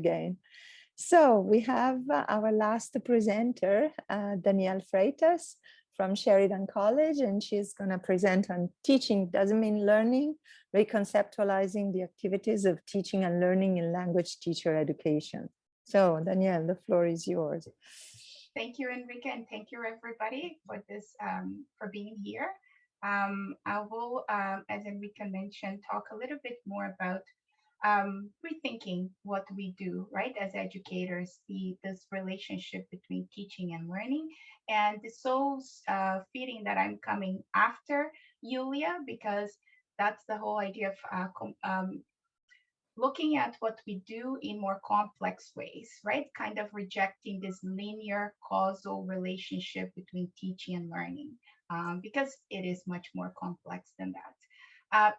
again. So we have our last presenter, Danielle Freitas from Sheridan College, and she's going to present on teaching doesn't mean learning, reconceptualizing the activities of teaching and learning in language teacher education. So Danielle, the floor is yours. Thank you, Enrique, and thank you, everybody, for this for being here. I will, as Enrique mentioned, talk a little bit more about rethinking what we do, right, as educators, this relationship between teaching and learning, and it's so fitting that I'm coming after Yulia because that's the whole idea of looking at what we do in more complex ways, right? Kind of rejecting this linear causal relationship between teaching and learning, because it is much more complex than that.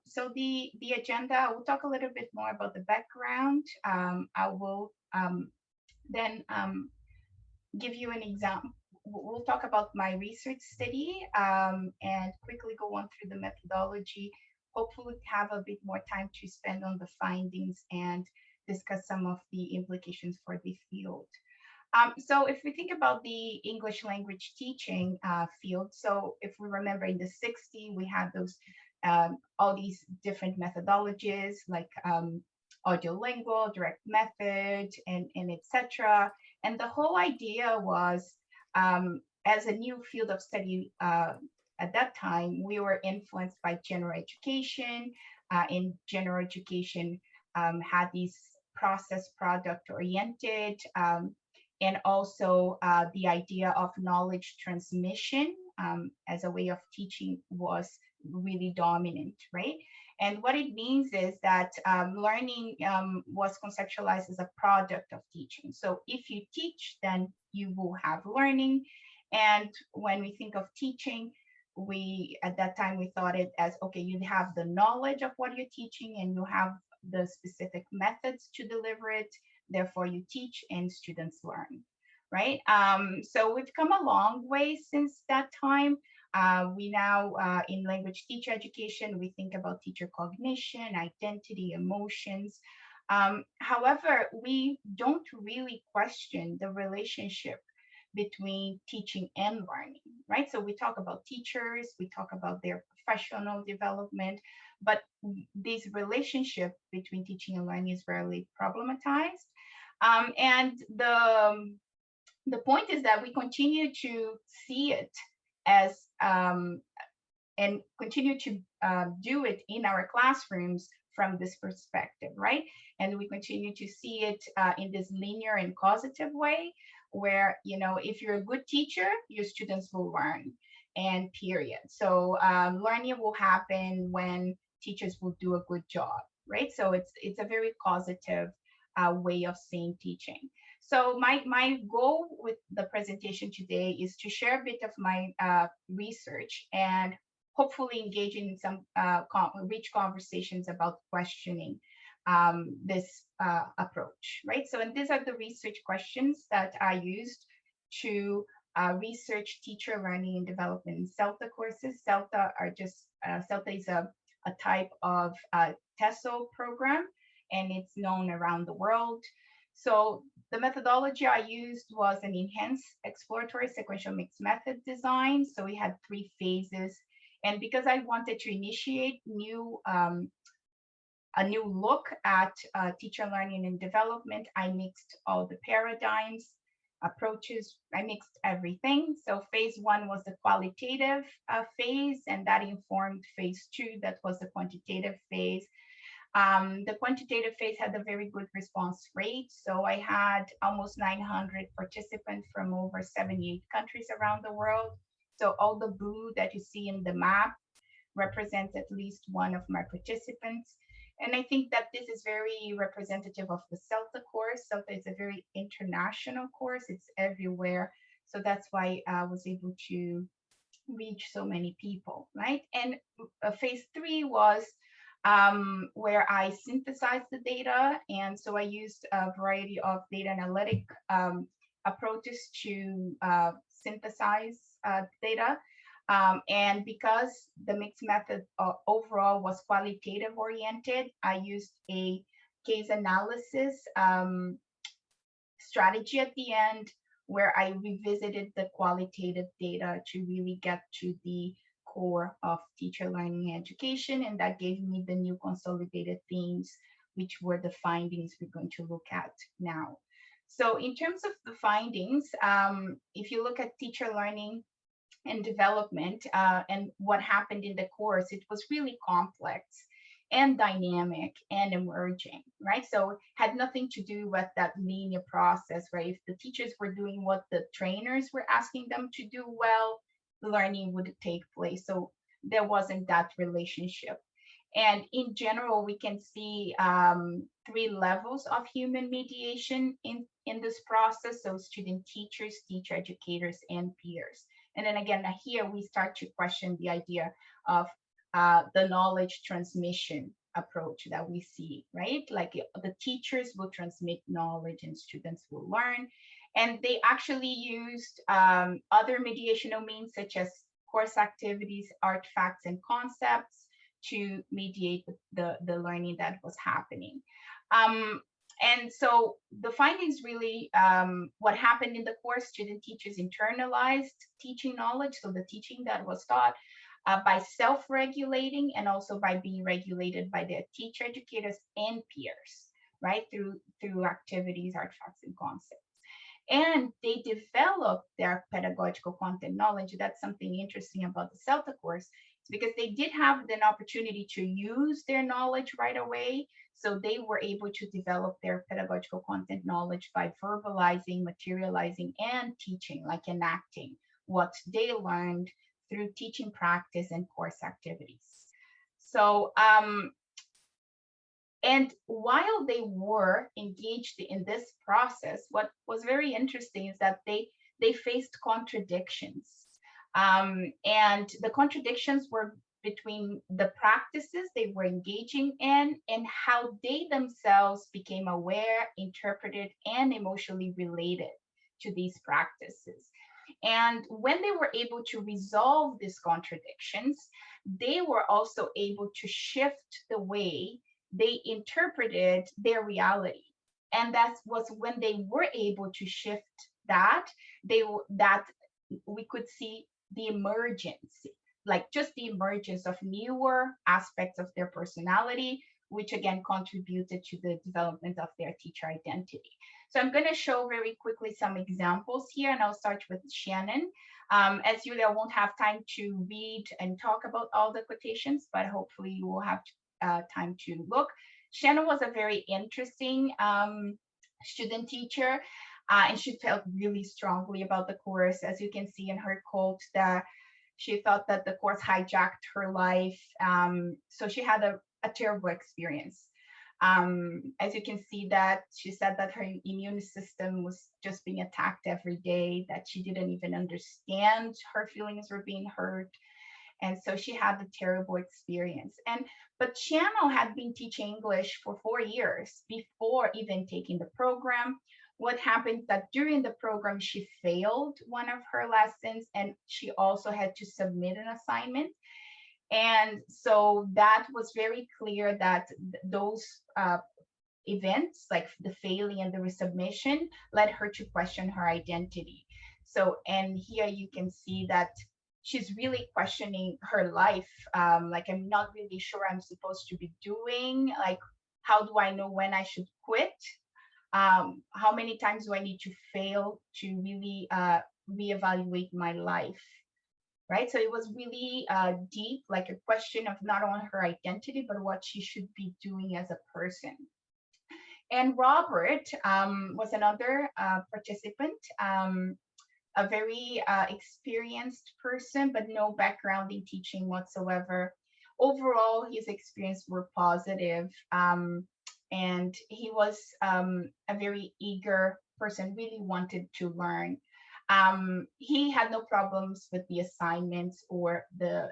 So the agenda, I will talk a little bit more about the background. I will then give you an example. We'll talk about my research study and quickly go on through the methodology. Hopefully, have a bit more time to spend on the findings and discuss some of the implications for the field. So if we think about the English language teaching field, so if we remember in the 60s, we had those all these different methodologies like audiolingual, direct method, and etc. And the whole idea was, as a new field of study at that time, we were influenced by general education. In general education, had these process product oriented, and also the idea of knowledge transmission as a way of teaching was really dominant, right? And what it means is that learning was conceptualized as a product of teaching. So if you teach, then you will have learning. And when we think of teaching, we at that time we thought it as, okay, you have the knowledge of what you're teaching and you have the specific methods to deliver it. Therefore, you teach and students learn, right? So we've come a long way since that time. We now, in language teacher education, we think about teacher cognition, identity, emotions. However, we don't really question the relationship between teaching and learning, right? So we talk about teachers, we talk about their professional development, but this relationship between teaching and learning is rarely problematized. And the point is that we continue to see it as and continue to do it in our classrooms from this perspective, right? And we continue to see it in this linear and causative way, where, you know, if you're a good teacher, your students will learn, and period. So learning will happen when teachers will do a good job, right? So it's a very causative way of seeing teaching. So my goal with the presentation today is to share a bit of my research and hopefully engage in some rich conversations about questioning this approach, right? So, and these are the research questions that I used to research teacher learning and development in CELTA courses. CELTA are just, CELTA is a type of TESOL program, and it's known around the world. So the methodology I used was an enhanced exploratory sequential mixed method design. So we had 3 phases. And because I wanted to initiate a new look at teacher learning and development, I mixed all the paradigms, approaches, I mixed everything. So phase 1 was the qualitative phase, and that informed phase 2, that was the quantitative phase. The quantitative phase had a very good response rate. So I had almost 900 participants from over 78 countries around the world. So all the blue that you see in the map represents at least one of my participants. And I think that this is very representative of the CELTA course. CELTA is a very international course. It's everywhere. So that's why I was able to reach so many people, right? And phase 3 was where I synthesized the data. And so I used a variety of data analytic approaches to synthesize data. And because the mixed method overall was qualitative oriented, I used a case analysis strategy at the end where I revisited the qualitative data to really get to the core of teacher learning and education. And that gave me the new consolidated themes, which were the findings we're going to look at now. So in terms of the findings, if you look at teacher learning and development and what happened in the course, it was really complex and dynamic and emerging, right? So it had nothing to do with that linear process, right? If the teachers were doing what the trainers were asking them to do well, learning would take place. So there wasn't that relationship. And in general, we can see three levels of human mediation in this process. So student teachers, teacher educators, and peers. And then again, here we start to question the idea of the knowledge transmission approach that we see, right? Like the teachers will transmit knowledge and students will learn. And they actually used other mediational means such as course activities, artifacts, and concepts to mediate the learning that was happening. And so the findings really, what happened in the course, student teachers internalized teaching knowledge. So the teaching that was taught by self-regulating and also by being regulated by their teacher educators and peers, right? Through activities, artifacts, and concepts. And they developed their pedagogical content knowledge. That's something interesting about the CELTA course, because they did have an opportunity to use their knowledge right away. So they were able to develop their pedagogical content knowledge by verbalizing, materializing, and teaching, like enacting what they learned through teaching practice and course activities. So, and while they were engaged in this process, what was very interesting is that they faced contradictions. And the contradictions were between the practices they were engaging in and how they themselves became aware, interpreted, and emotionally related to these practices. And when they were able to resolve these contradictions, they were also able to shift the way they interpreted their reality. And that was when they were able to shift that, that we could see the emergence, like just the emergence of newer aspects of their personality, which again contributed to the development of their teacher identity. So I'm going to show very quickly some examples here, and I'll start with Shannon. As usually, I won't have time to read and talk about all the quotations, but hopefully you will have time to look. Shannon was a very interesting student teacher, and she felt really strongly about the course. As you can see in her quote, that she thought that the course hijacked her life. So she had a terrible experience. As you can see that she said that her immune system was just being attacked every day, that she didn't even understand her feelings were being hurt. And so she had a terrible experience. But Shannon had been teaching English for 4 years before even taking the program. What happened that during the program, she failed one of her lessons, and she also had to submit an assignment. And so that was very clear that those events, like the failing and the resubmission, led her to question her identity. So, and here you can see that she's really questioning her life. Like, I'm not really sure I'm supposed to be doing. Like, how do I know when I should quit? How many times do I need to fail to really reevaluate my life? Right? So it was really deep, like a question of not only her identity, but what she should be doing as a person. And Robert was another participant, a very experienced person, but no background in teaching whatsoever. Overall, his experience were positive. And he was a very eager person, really wanted to learn. He had no problems with the assignments or the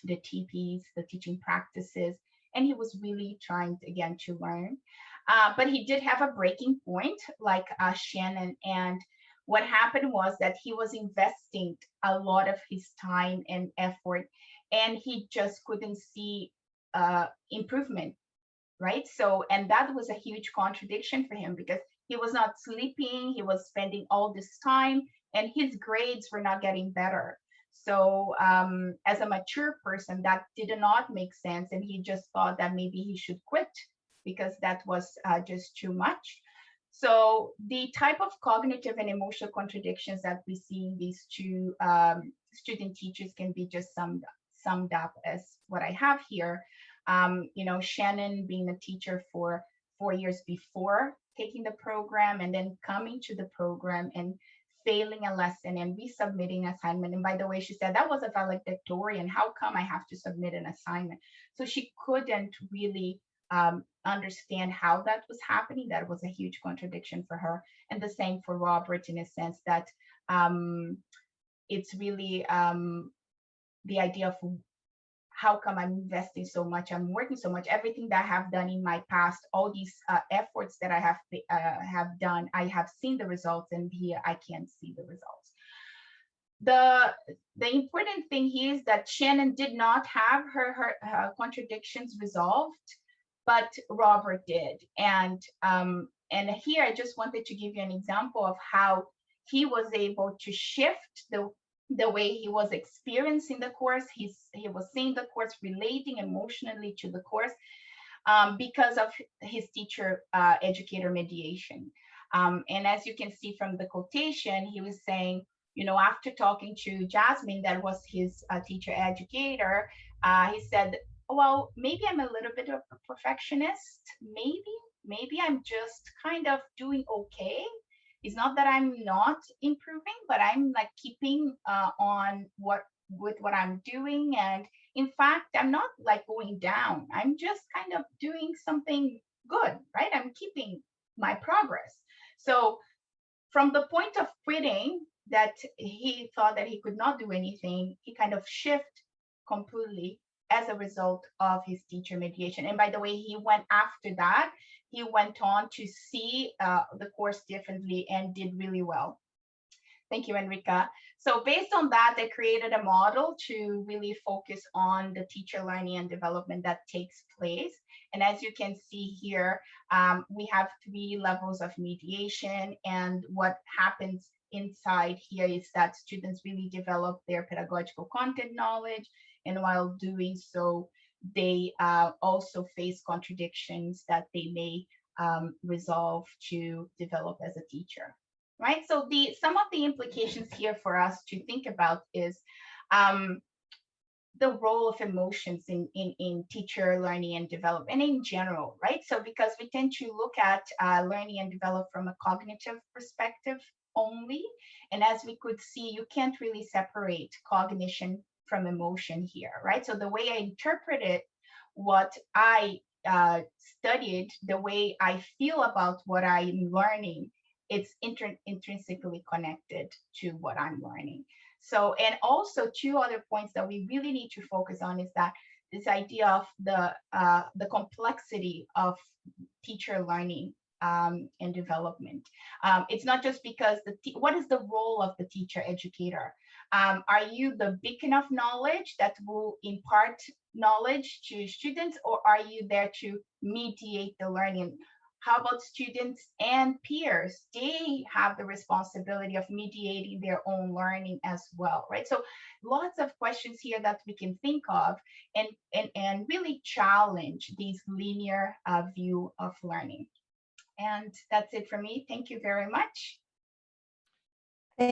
TPs, the teaching practices, and he was really trying again to learn. But he did have a breaking point, like Shannon. And what happened was that he was investing a lot of his time and effort, and he just couldn't see improvement, right? So, and that was a huge contradiction for him, because He was not sleeping. He was spending all this time, and his grades were not getting better. So, as a mature person, that did not make sense, and he just thought that maybe he should quit because that was just too much. So, the type of cognitive and emotional contradictions that we see in these two student teachers can be just summed up as what I have here. Shannon being a teacher for 4 years before taking the program, and then coming to the program and failing a lesson and resubmitting assignment. And by the way, she said that was a valedictorian. How come I have to submit an assignment? So she couldn't really understand how that was happening. That was a huge contradiction for her. And the same for Robert, in a sense that it's really the idea of how come I'm investing so much, I'm working so much, everything that I have done in my past, all these efforts that I have done, I have seen the results, and here I can't see the results. The important thing here is that Shannon did not have her contradictions resolved, but Robert did. And here I just wanted to give you an example of how he was able to shift the way he was experiencing the course. He was seeing the course, relating emotionally to the course, because of his teacher educator mediation. And as you can see from the quotation, he was saying, after talking to Jasmine, that was his teacher educator, he said, well, maybe I'm a little bit of a perfectionist. Maybe I'm just kind of doing okay. It's not that I'm not improving, but I'm like keeping on with what I'm doing. And in fact, I'm not like going down. I'm just kind of doing something good, right? I'm keeping my progress. So from the point of quitting, that he thought that he could not do anything, he kind of shift completely as a result of his teacher mediation. And by the way, he went after that, he went on to see the course differently and did really well. Thank you, Enrica. So based on that, they created a model to really focus on the teacher learning and development that takes place. And as you can see here, we have 3 levels of mediation. And what happens inside here is that students really develop their pedagogical content knowledge. And while doing so, they also face contradictions that they may resolve to develop as a teacher. Right. So some of the implications here for us to think about is the role of emotions in teacher learning and development in general, right? So because we tend to look at learning and develop from a cognitive perspective only, and as we could see, you can't really separate cognition from emotion here, right? So the way I interpreted what I studied, the way I feel about what I'm learning, it's intrinsically connected to what I'm learning. So, and also 2 other points that we really need to focus on is that this idea of the complexity of teacher learning and development. It's not just because what is the role of the teacher educator? Are you the beacon of knowledge that will impart knowledge to students, or are you there to mediate the learning? How about students and peers? They have the responsibility of mediating their own learning as well, right? So lots of questions here that we can think of and really challenge this linear view of learning. And that's it for me. Thank you very much.